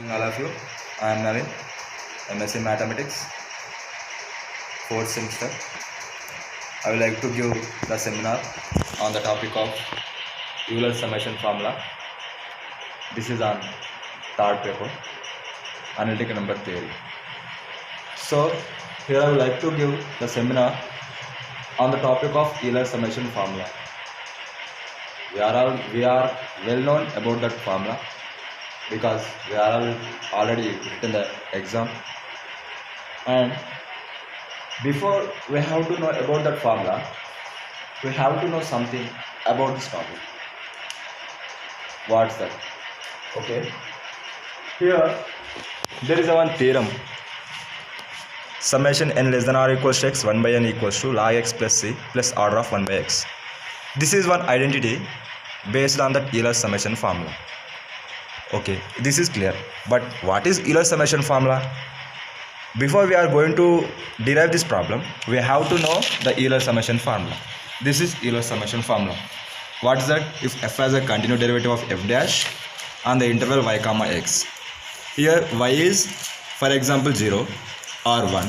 All of you. I am Navin, MSc Mathematics, 4th semester. I would like to give the seminar on the topic of Euler summation formula. This is on third paper, analytic number theory. So here I would like to give the seminar on the topic of Euler summation formula. We are well known about that formula because we are already written the exam, and before we have to know about that formula, we have to know something about this topic. What's that? Okay, here there is one theorem: summation n less than or equals to x 1 by n equals to log x plus c plus order of 1 by x. This is one identity based on that Euler summation formula. Okay, this is clear. But what is Euler summation formula? Before we are going to derive this problem, we have to know the Euler summation formula. This is Euler summation formula. What is that? If f has a continued derivative of f dash on the interval y comma x. Here y is, for example, 0 or 1.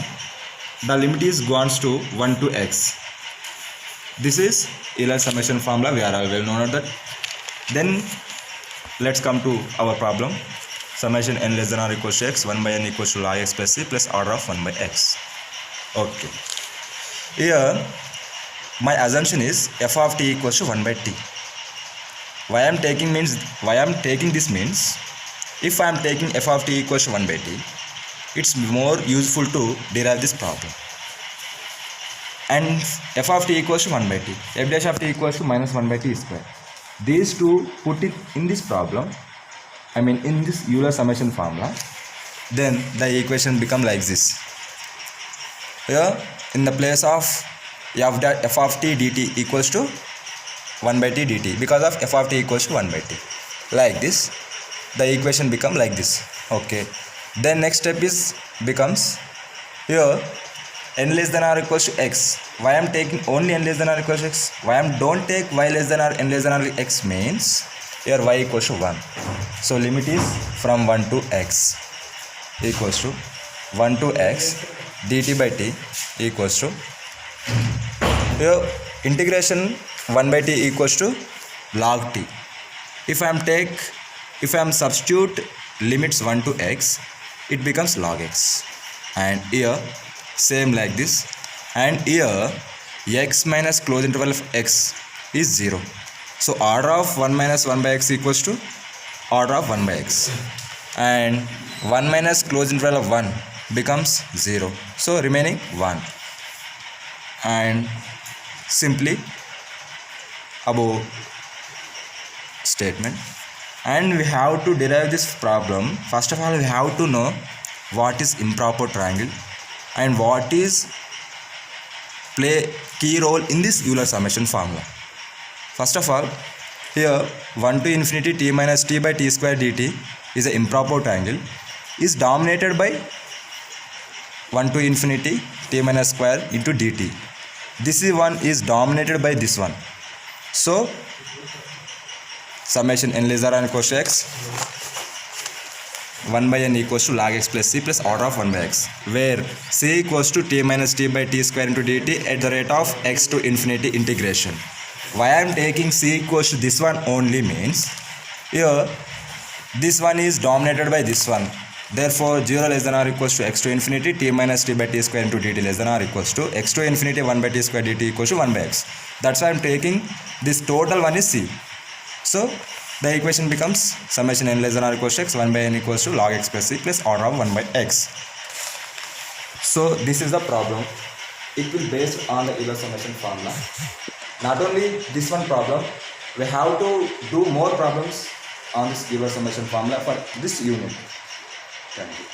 The limit is goes to 1 to x. This is Euler summation formula. We are all well known at that. Then let's come to our problem. Summation n less than or equals to x 1 by n equals to log x plus c plus order of 1 by x. Okay. Here my assumption is f of t equals to 1 by t. Why I am taking this means if I am taking f of t equals to 1 by t, it's more useful to derive this problem. And f of t equals to 1 by t, f dash of t equals to minus 1 by t square. These two put it in this problem, in this Euler summation formula, then the equation become like this. Here in the place of f of t dt equals to 1 by t dt, because of f of t equals to 1 by t, like this the equation become like this. Okay, then next step becomes here n less than or equals to x. Why I am taking only n less than or equals to x? Why I don't take y less than or n less than or x means here y equals to 1. So limit is from 1 to x equals to 1 to x dt by t equals to here integration 1 by t equals to log t. If I am substitute limits 1 to x, it becomes log x, and here same like this, and here x minus closed interval of x is 0. So order of 1 minus 1 by x equals to order of 1 by x, and 1 minus closed interval of 1 becomes 0. So remaining 1, and simply above statement. And we have to derive this problem. First of all, we have to know what is improper triangle and what is play key role in this Euler summation formula. First of all, here 1 to infinity t minus t by t square dt is an improper triangle, is dominated by 1 to infinity t minus square into dt. This one is dominated by this one. So summation n less than or equals to x 1 by n equals to log x plus c plus order of 1 by x, where c equals to t minus t by t square into dt at the rate of x to infinity integration. Why I am taking c equals to this one only means here this one is dominated by this one. Therefore 0 less than or equals to x to infinity t minus t by t square into dt less than or equals to x to infinity 1 by t square dt equals to 1 by x. That's why I am taking this total one is c. So the equation becomes summation n less than or equals to x 1 by n equals to log x plus c plus order of 1 by x. So this is the problem. It will based on the Euler summation formula. Not only this one problem, we have to do more problems on this Euler summation formula for this unit. Thank you.